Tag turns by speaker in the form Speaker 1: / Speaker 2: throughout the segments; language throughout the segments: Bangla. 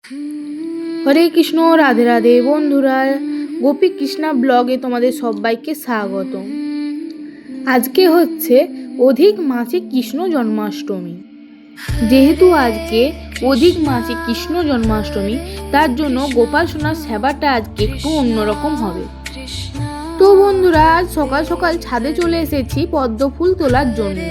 Speaker 1: হরে কৃষ্ণ, রাধে রাধে বন্ধুরা। গোপী কৃষ্ণা ব্লগে তোমাদের সবাইকে স্বাগত। আজকে হচ্ছে অধিক মাসে কৃষ্ণ জন্মাষ্টমী। যেহেতু আজকে অধিক মাসে কৃষ্ণ জন্মাষ্টমী, তার জন্য গোপাল সোনার সেবাটা আজকে একটু অন্যরকম হবে। তো বন্ধুরা, আজ সকাল সকাল ছাদে চলে এসেছি পদ্ম ফুল তোলার জন্য।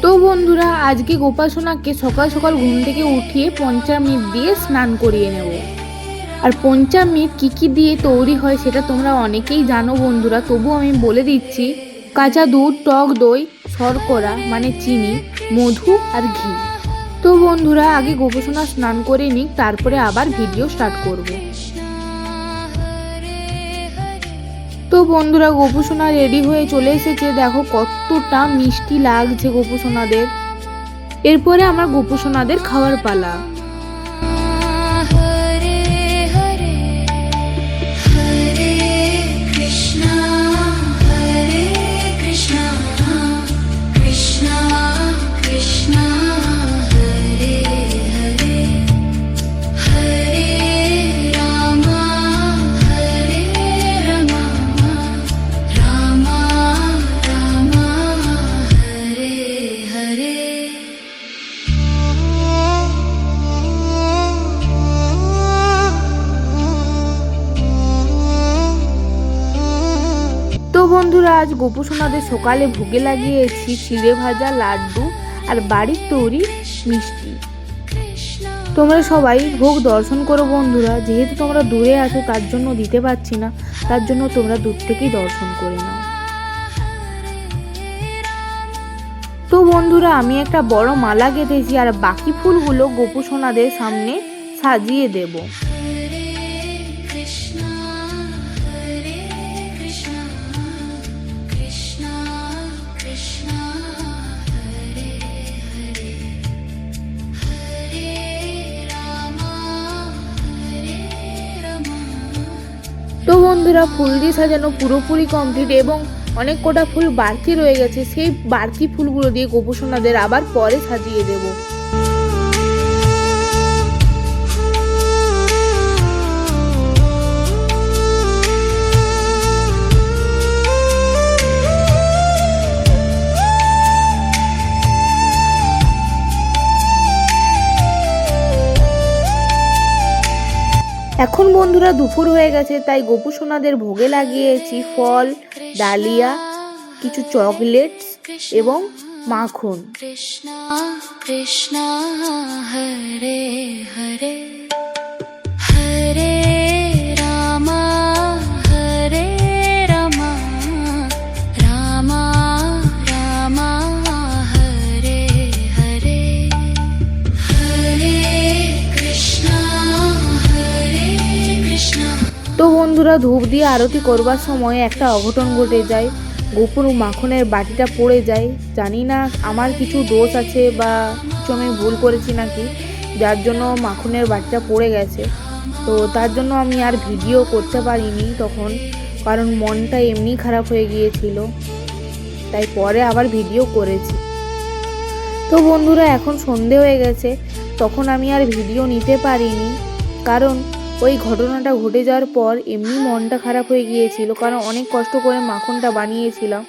Speaker 1: তো বন্ধুরা, আজকে গোপাল সোনাকে সকাল সকাল ঘুম থেকে উঠিয়ে পঞ্চামৃত দিয়ে স্নান করিয়ে নেব। আর পঞ্চামৃত কী দিয়ে তৈরি হয় সেটা তোমরা অনেকেই জানো বন্ধুরা, তবু আমি বলে দিচ্ছি। কাঁচা দুধ, টক দই, শর্করা মানে চিনি, মধু আর ঘি। তো বন্ধুরা, আগে গোপাল সোনা স্নান করে নিক, তারপরে আবার ভিডিও স্টার্ট করব। তো বন্ধুরা, গোপু সোনা রেডি হয়ে চলে এসেছে। দেখো কতটা মিষ্টি লাগছে গোপু সোনাদের। এরপরে আমার গোপু সোনাদের খাওয়ার পালা। তো বন্ধুরা, আজ গোপু সোনাদের সকালে ভোগে লাগিয়েছি চিড়ে ভাজা, লাড্ডু আর বাড়ির তৈরি মিষ্টি। তোমরা সবাই ভোগ দর্শন করো বন্ধুরা। যেহেতু তোমরা দূরে আছো তার জন্য দিতে পারছি না, তার জন্য তোমরা দূর থেকেই দর্শন করে নাও। তো বন্ধুরা, আমি একটা বড় মালা গেঁথেছি আর বাকি ফুলগুলো গোপু সোনাদের সামনে সাজিয়ে দেব। তো বন্ধুরা, ফুল দিয়ে সাজানো পুরোপুরি কমপ্লিট এবং অনেক কটা ফুল বাড়তি রয়ে গেছে। সেই বাড়তি ফুলগুলো দিয়ে গোপু সোনাদের আবার পরে সাজিয়ে দেব। এখন বন্ধুরা দুপুর হয়ে গেছে, তাই গোপু সোনাদের ভোগে লাগিয়েছি ফল, ডালিয়া, কিছু চকলেটস এবং মাখন। কৃষ্ণ কৃষ্ণ হরে হরে হরে রাম হরে রাম রাম রাম হরে হরে হরে কৃষ্ণ। তো বন্ধুরা, ধূপ দিয়ে আরতি করবার সময় একটা অঘটন ঘটে যায়। গোপুর মাখনের বাটিটা পড়ে যায়। জানি না আমার কিছু দোষ আছে বা কিছু আমি ভুল করেছি নাকি, যার জন্য মাখনের বাটিটা পড়ে গেছে। তো তার জন্য আমি আর ভিডিও করতে পারিনি তখন, কারণ মনটা এমনি খারাপ হয়ে গিয়েছিল। তাই পরে আবার ভিডিও করেছি। তো বন্ধুরা, এখন সন্ধে হয়ে গেছে, তখন আমি আর ভিডিও নিতে পারিনি, কারণ ওই ঘটনাটা ঘটে যাওয়ার পর এমনি মনটা খারাপ হয়ে গিয়েছিল। কারণ অনেক কষ্ট করে মাখনটা বানিয়েছিলাম,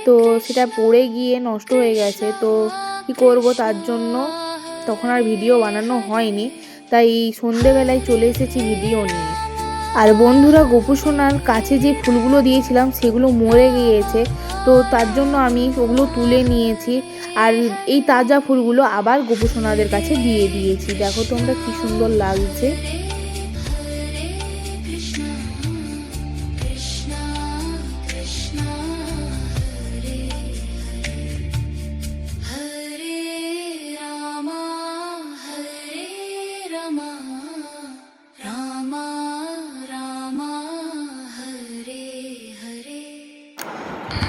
Speaker 1: তো সেটা পড়ে গিয়ে নষ্ট হয়ে গেছে। তো কী করব, তার জন্য তখন আর ভিডিও বানানো হয়নি। তাই সন্ধেবেলায় চলে এসেছি ভিডিও নিয়ে। আর বন্ধুরা, গোপু সোনার কাছে যে ফুলগুলো দিয়েছিলাম সেগুলো মরে গিয়েছে, তো তার জন্য আমি ওগুলো তুলে নিয়েছি। আর এই তাজা ফুলগুলো আবার গোপু সোনাদের কাছে দিয়ে দিয়েছি। দেখো তোমরা কি সুন্দর লাগছে।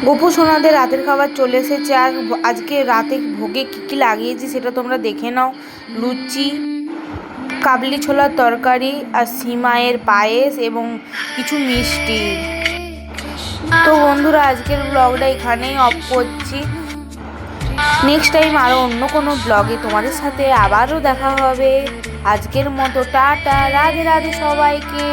Speaker 1: গোপু সোনাদের রাতের খাবার চলে এসেছে। আর আজকে রাতে ভোগে কী কী লাগিয়েছি সেটা তোমরা দেখে নাও। লুচি, কাবলি ছোলার তরকারি আর সিমাইয়ের পায়েস এবং কিছু মিষ্টি। তো বন্ধুরা, আজকের ব্লগটা এখানেই অফ করছি। নেক্সট টাইম আরও অন্য কোনো ব্লগে তোমাদের সাথে আবারও দেখা হবে। আজকের মতো টাটা, রাধে রাধে সবাইকে।